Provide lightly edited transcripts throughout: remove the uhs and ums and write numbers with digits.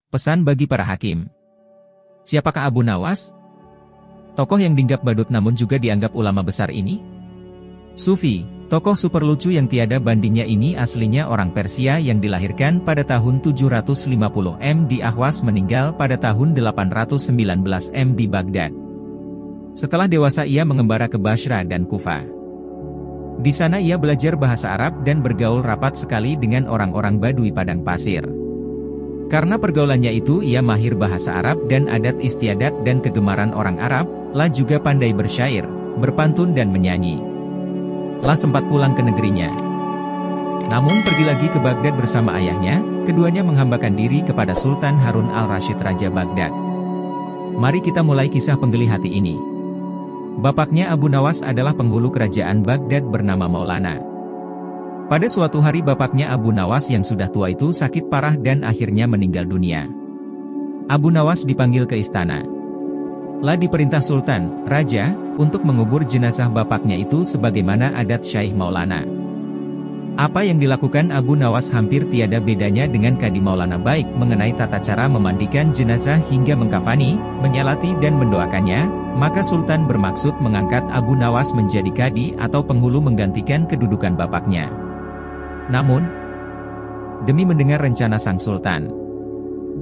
Pesan bagi para hakim. Siapakah Abu Nawas? Tokoh yang dinggap badut namun juga dianggap ulama besar ini? Sufi, tokoh super lucu yang tiada bandingnya ini aslinya orang Persia yang dilahirkan pada tahun 750 M di Ahwas, meninggal pada tahun 819 M di Baghdad. Setelah dewasa ia mengembara ke Basra dan Kufa. Di sana ia belajar bahasa Arab dan bergaul rapat sekali dengan orang-orang Badui padang pasir. Karena pergaulannya itu ia mahir bahasa Arab dan adat istiadat dan kegemaran orang Arab, La juga pandai bersyair, berpantun dan menyanyi. La sempat pulang ke negerinya. Namun pergi lagi ke Baghdad bersama ayahnya, keduanya menghambakan diri kepada Sultan Harun al-Rashid Raja Baghdad. Mari kita mulai kisah penggeli hati ini. Bapaknya Abu Nawas adalah penghulu kerajaan Baghdad bernama Maulana. Pada suatu hari bapaknya Abu Nawas yang sudah tua itu sakit parah dan akhirnya meninggal dunia. Abu Nawas dipanggil ke istana. La diperintah Sultan, Raja, untuk mengubur jenazah bapaknya itu sebagaimana adat Syekh Maulana. Apa yang dilakukan Abu Nawas hampir tiada bedanya dengan Kadi Maulana, baik mengenai tata cara memandikan jenazah hingga mengkafani, menyalati dan mendoakannya, maka Sultan bermaksud mengangkat Abu Nawas menjadi Kadi atau penghulu menggantikan kedudukan bapaknya. Namun, demi mendengar rencana sang Sultan,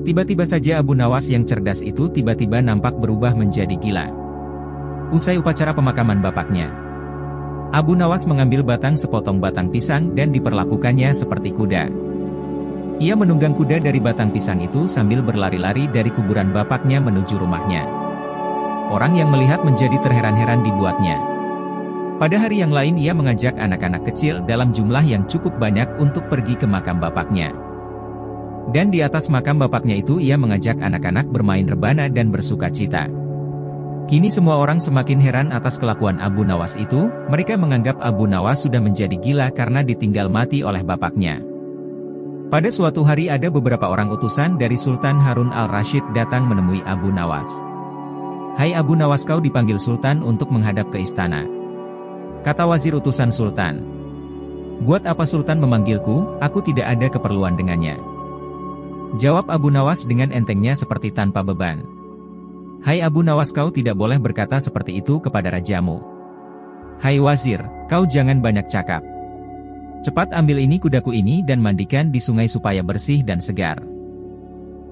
tiba-tiba saja Abu Nawas yang cerdas itu tiba-tiba nampak berubah menjadi gila. Usai upacara pemakaman bapaknya, Abu Nawas mengambil sepotong batang pisang dan diperlakukannya seperti kuda. Ia menunggang kuda dari batang pisang itu sambil berlari-lari dari kuburan bapaknya menuju rumahnya. Orang yang melihat menjadi terheran-heran dibuatnya. Pada hari yang lain ia mengajak anak-anak kecil dalam jumlah yang cukup banyak untuk pergi ke makam bapaknya. Dan di atas makam bapaknya itu ia mengajak anak-anak bermain rebana dan bersuka cita. Kini semua orang semakin heran atas kelakuan Abu Nawas itu, mereka menganggap Abu Nawas sudah menjadi gila karena ditinggal mati oleh bapaknya. Pada suatu hari ada beberapa orang utusan dari Sultan Harun al-Rashid datang menemui Abu Nawas. "Hai Abu Nawas, kau dipanggil Sultan untuk menghadap ke istana," kata wazir utusan Sultan. "Buat apa Sultan memanggilku? Aku tidak ada keperluan dengannya," jawab Abu Nawas dengan entengnya seperti tanpa beban. "Hai Abu Nawas, kau tidak boleh berkata seperti itu kepada rajamu." "Hai wazir, kau jangan banyak cakap. Cepat ambil ini kudaku ini dan mandikan di sungai supaya bersih dan segar,"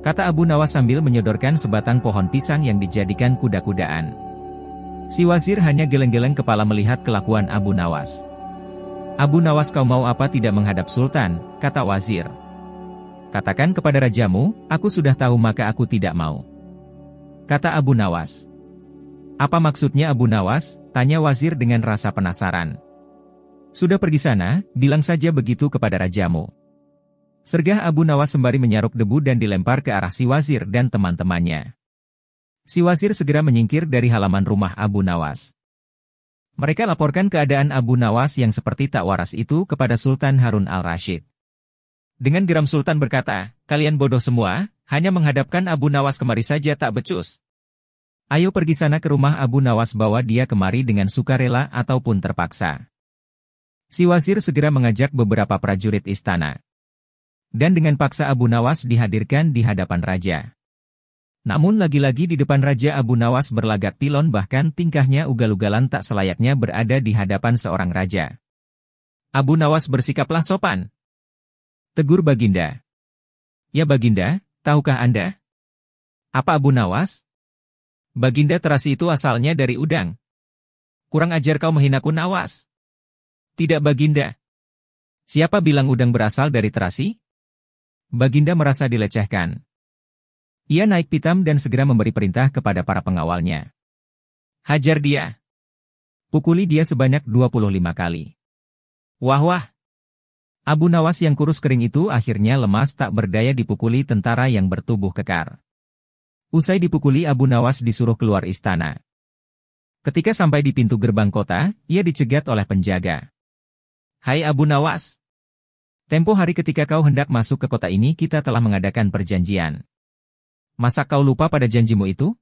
kata Abu Nawas sambil menyodorkan sebatang pohon pisang yang dijadikan kuda-kudaan. Si wazir hanya geleng-geleng kepala melihat kelakuan Abu Nawas. "Abu Nawas, kau mau apa tidak menghadap Sultan?" kata wazir. "Katakan kepada rajamu, aku sudah tahu maka aku tidak mau," kata Abu Nawas. "Apa maksudnya Abu Nawas?" tanya wazir dengan rasa penasaran. "Sudah pergi sana, bilang saja begitu kepada rajamu," sergah Abu Nawas sembari menyaruk debu dan dilempar ke arah si wazir dan teman-temannya. Si wazir segera menyingkir dari halaman rumah Abu Nawas. Mereka laporkan keadaan Abu Nawas yang seperti tak waras itu kepada Sultan Harun al-Rashid. Dengan geram Sultan berkata, "Kalian bodoh semua, hanya menghadapkan Abu Nawas kemari saja tak becus. Ayo pergi sana ke rumah Abu Nawas, bawa dia kemari dengan sukarela ataupun terpaksa." Si wazir segera mengajak beberapa prajurit istana. Dan dengan paksa Abu Nawas dihadirkan di hadapan raja. Namun lagi-lagi di depan raja Abu Nawas berlagak pilon, bahkan tingkahnya ugal-ugalan tak selayaknya berada di hadapan seorang raja. "Abu Nawas, bersikaplah sopan," tegur Baginda. "Ya Baginda, tahukah Anda?" "Apa Abu Nawas?" "Baginda, terasi itu asalnya dari udang." "Kurang ajar kau menghinaku Nawas." "Tidak Baginda." "Siapa bilang udang berasal dari terasi?" Baginda merasa dilecehkan. Ia naik pitam dan segera memberi perintah kepada para pengawalnya. "Hajar dia. Pukuli dia sebanyak 25 kali." Wah. Abu Nawas yang kurus kering itu akhirnya lemas tak berdaya dipukuli tentara yang bertubuh kekar. Usai dipukuli Abu Nawas disuruh keluar istana. Ketika sampai di pintu gerbang kota, ia dicegat oleh penjaga. "Hai Abu Nawas, tempo hari ketika kau hendak masuk ke kota ini kita telah mengadakan perjanjian. Masa kau lupa pada janjimu itu?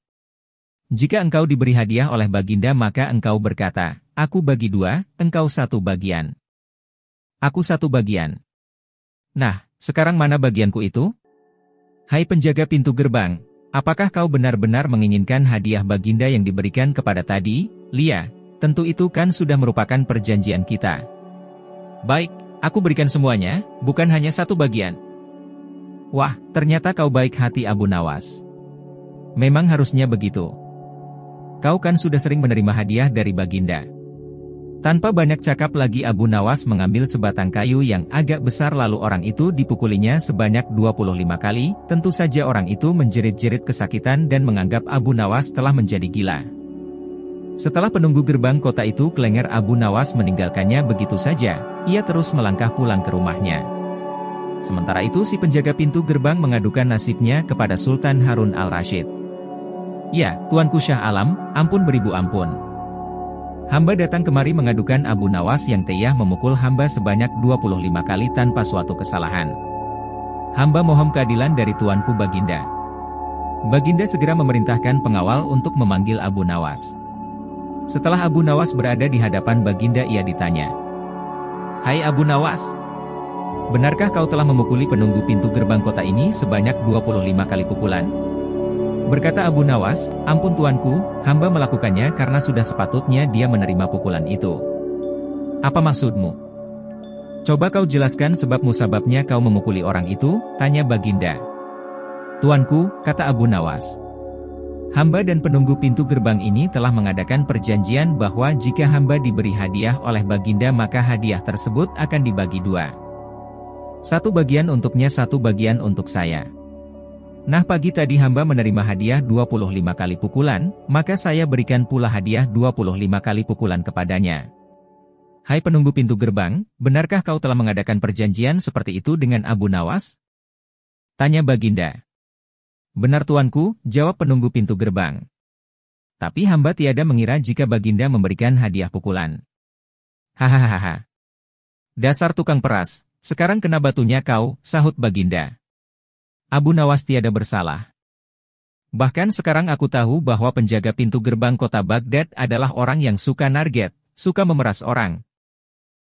Jika engkau diberi hadiah oleh Baginda maka engkau berkata, 'Aku bagi 2, engkau 1 bagian. Aku 1 bagian.' Nah, sekarang mana bagianku itu?" Hai penjaga pintu gerbang, apakah kau benar-benar menginginkan hadiah baginda yang diberikan kepada tadi, Lia? Tentu itu kan sudah merupakan perjanjian kita. Baik, aku berikan semuanya, bukan hanya satu bagian. Wah, ternyata kau baik hati Abu Nawas. Memang harusnya begitu. Kau kan sudah sering menerima hadiah dari baginda. Tanpa banyak cakap lagi Abu Nawas mengambil sebatang kayu yang agak besar lalu orang itu dipukulinya sebanyak 25 kali, tentu saja orang itu menjerit-jerit kesakitan dan menganggap Abu Nawas telah menjadi gila. Setelah penunggu gerbang kota itu kelengger Abu Nawas meninggalkannya begitu saja, ia terus melangkah pulang ke rumahnya. Sementara itu si penjaga pintu gerbang mengadukan nasibnya kepada Sultan Harun al-Rasyid. Ya, Tuanku Syah Alam, ampun beribu ampun. Hamba datang kemari mengadukan Abu Nawas yang teyah memukul hamba sebanyak 25 kali tanpa suatu kesalahan. Hamba mohon keadilan dari Tuanku Baginda. Baginda segera memerintahkan pengawal untuk memanggil Abu Nawas. Setelah Abu Nawas berada di hadapan Baginda ia ditanya. Hai Abu Nawas, benarkah kau telah memukuli penunggu pintu gerbang kota ini sebanyak 25 kali pukulan? Berkata Abu Nawas, ampun tuanku, hamba melakukannya karena sudah sepatutnya dia menerima pukulan itu. Apa maksudmu? Coba kau jelaskan sebab musababnya kau memukuli orang itu, tanya Baginda. Tuanku, kata Abu Nawas. Hamba dan penunggu pintu gerbang ini telah mengadakan perjanjian bahwa jika hamba diberi hadiah oleh Baginda maka hadiah tersebut akan dibagi dua. Satu bagian untuknya, satu bagian untuk saya. Nah pagi tadi hamba menerima hadiah 25 kali pukulan, maka saya berikan pula hadiah 25 kali pukulan kepadanya. Hai penunggu pintu gerbang, benarkah kau telah mengadakan perjanjian seperti itu dengan Abu Nawas? Tanya Baginda. Benar tuanku, jawab penunggu pintu gerbang. Tapi hamba tiada mengira jika Baginda memberikan hadiah pukulan. Hahaha. Dasar tukang peras, sekarang kena batunya kau, sahut Baginda. Abu Nawas tiada bersalah. Bahkan sekarang aku tahu bahwa penjaga pintu gerbang kota Baghdad adalah orang yang suka narget, suka memeras orang.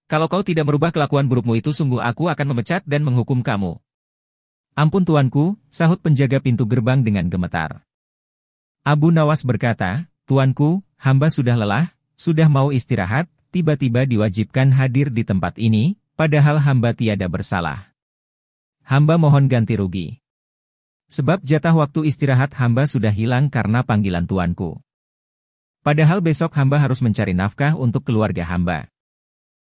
Kalau kau tidak merubah kelakuan burukmu itu sungguh aku akan memecat dan menghukum kamu. Ampun tuanku, sahut penjaga pintu gerbang dengan gemetar. Abu Nawas berkata, tuanku, hamba sudah lelah, sudah mau istirahat, tiba-tiba diwajibkan hadir di tempat ini, padahal hamba tiada bersalah. Hamba mohon ganti rugi. Sebab jatah waktu istirahat hamba sudah hilang karena panggilan tuanku. Padahal besok hamba harus mencari nafkah untuk keluarga hamba.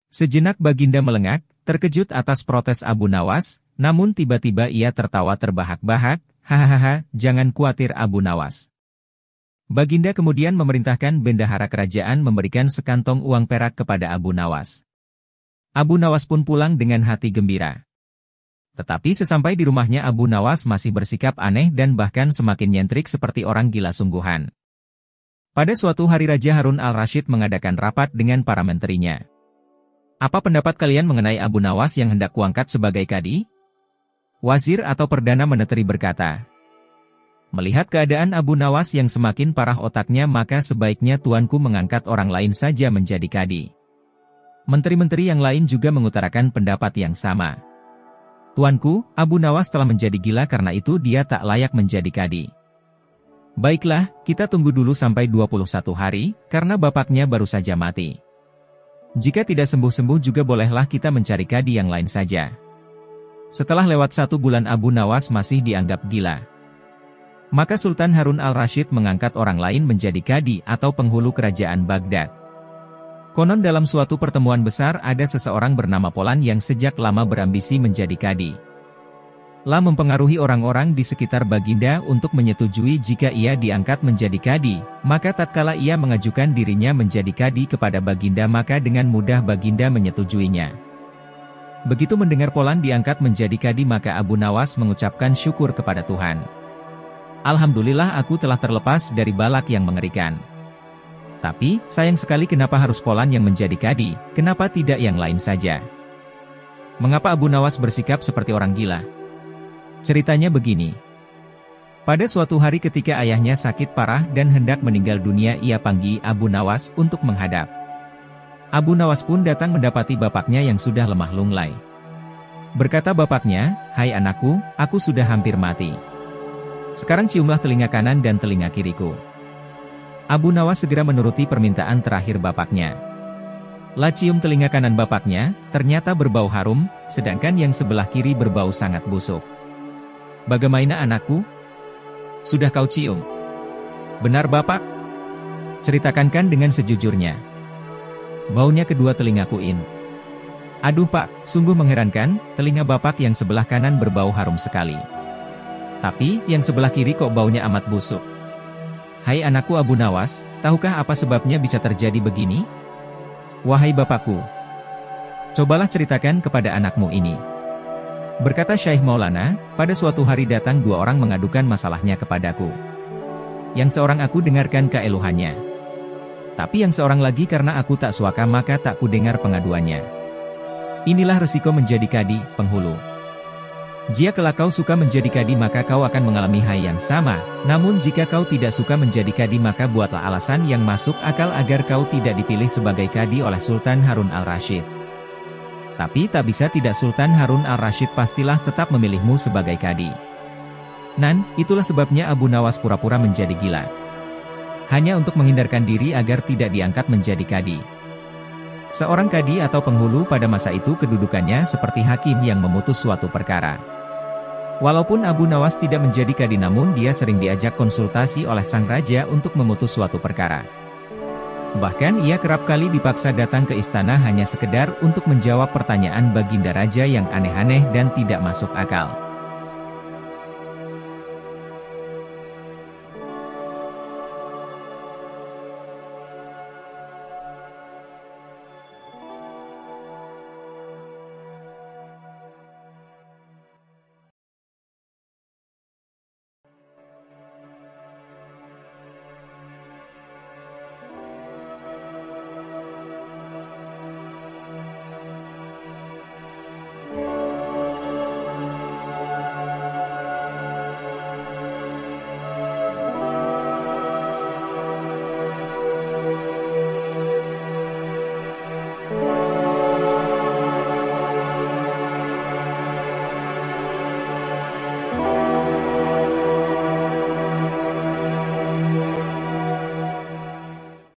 Sejenak Baginda melengak, terkejut atas protes Abu Nawas, namun tiba-tiba ia tertawa terbahak-bahak, hahaha, jangan khawatir Abu Nawas. Baginda kemudian memerintahkan bendahara kerajaan memberikan sekantong uang perak kepada Abu Nawas. Abu Nawas pun pulang dengan hati gembira. Tetapi sesampai di rumahnya Abu Nawas masih bersikap aneh dan bahkan semakin nyentrik seperti orang gila sungguhan. Pada suatu hari Raja Harun al-Rasyid mengadakan rapat dengan para menterinya. Apa pendapat kalian mengenai Abu Nawas yang hendak kuangkat sebagai kadi? Wazir atau perdana meneteri berkata. Melihat keadaan Abu Nawas yang semakin parah otaknya maka sebaiknya tuanku mengangkat orang lain saja menjadi kadi. Menteri-menteri yang lain juga mengutarakan pendapat yang sama. Tuanku, Abu Nawas telah menjadi gila karena itu dia tak layak menjadi kadi. Baiklah, kita tunggu dulu sampai 21 hari, karena bapaknya baru saja mati. Jika tidak sembuh-sembuh juga bolehlah kita mencari kadi yang lain saja. Setelah lewat 1 bulan Abu Nawas masih dianggap gila. Maka Sultan Harun al-Rasyid mengangkat orang lain menjadi kadi atau penghulu kerajaan Baghdad. Konon dalam suatu pertemuan besar ada seseorang bernama Polan yang sejak lama berambisi menjadi kadi. La mempengaruhi orang-orang di sekitar Baginda untuk menyetujui jika ia diangkat menjadi kadi, maka tatkala ia mengajukan dirinya menjadi kadi kepada Baginda maka dengan mudah Baginda menyetujuinya. Begitu mendengar Polan diangkat menjadi kadi maka Abu Nawas mengucapkan syukur kepada Tuhan. Alhamdulillah aku telah terlepas dari balak yang mengerikan. Tapi, sayang sekali kenapa harus Polan yang menjadi kadi, kenapa tidak yang lain saja? Mengapa Abu Nawas bersikap seperti orang gila? Ceritanya begini. Pada suatu hari ketika ayahnya sakit parah dan hendak meninggal dunia ia panggil Abu Nawas untuk menghadap. Abu Nawas pun datang mendapati bapaknya yang sudah lemah lunglai. Berkata bapaknya, "Hai anakku, aku sudah hampir mati. Sekarang ciumlah telinga kanan dan telinga kiriku. Abu Nawas segera menuruti permintaan terakhir bapaknya. Lah cium telinga kanan bapaknya, ternyata berbau harum, sedangkan yang sebelah kiri berbau sangat busuk. Bagaimana anakku? Sudah kau cium? Benar bapak? Ceritakan dengan sejujurnya. Baunya kedua telingaku in. Aduh pak, sungguh mengherankan, telinga bapak yang sebelah kanan berbau harum sekali. Tapi, yang sebelah kiri kok baunya amat busuk. Hai anakku Abu Nawas, tahukah apa sebabnya bisa terjadi begini? Wahai bapakku, cobalah ceritakan kepada anakmu ini. Berkata Syekh Maulana, pada suatu hari datang dua orang mengadukan masalahnya kepadaku. Yang seorang aku dengarkan keeluhannya. Tapi yang seorang lagi karena aku tak suaka maka tak ku dengar pengaduannya. Inilah resiko menjadi kadi, penghulu. Jika kau suka menjadi kadi maka kau akan mengalami hal yang sama, namun jika kau tidak suka menjadi kadi maka buatlah alasan yang masuk akal agar kau tidak dipilih sebagai kadi oleh Sultan Harun al-Rasyid. Tapi tak bisa tidak Sultan Harun al-Rasyid pastilah tetap memilihmu sebagai kadi. Nan, itulah sebabnya Abu Nawas pura-pura menjadi gila. Hanya untuk menghindarkan diri agar tidak diangkat menjadi kadi. Seorang kadi atau penghulu pada masa itu kedudukannya seperti hakim yang memutus suatu perkara. Walaupun Abu Nawas tidak menjadi kadi namun dia sering diajak konsultasi oleh sang raja untuk memutus suatu perkara. Bahkan ia kerap kali dipaksa datang ke istana hanya sekedar untuk menjawab pertanyaan baginda raja yang aneh-aneh dan tidak masuk akal.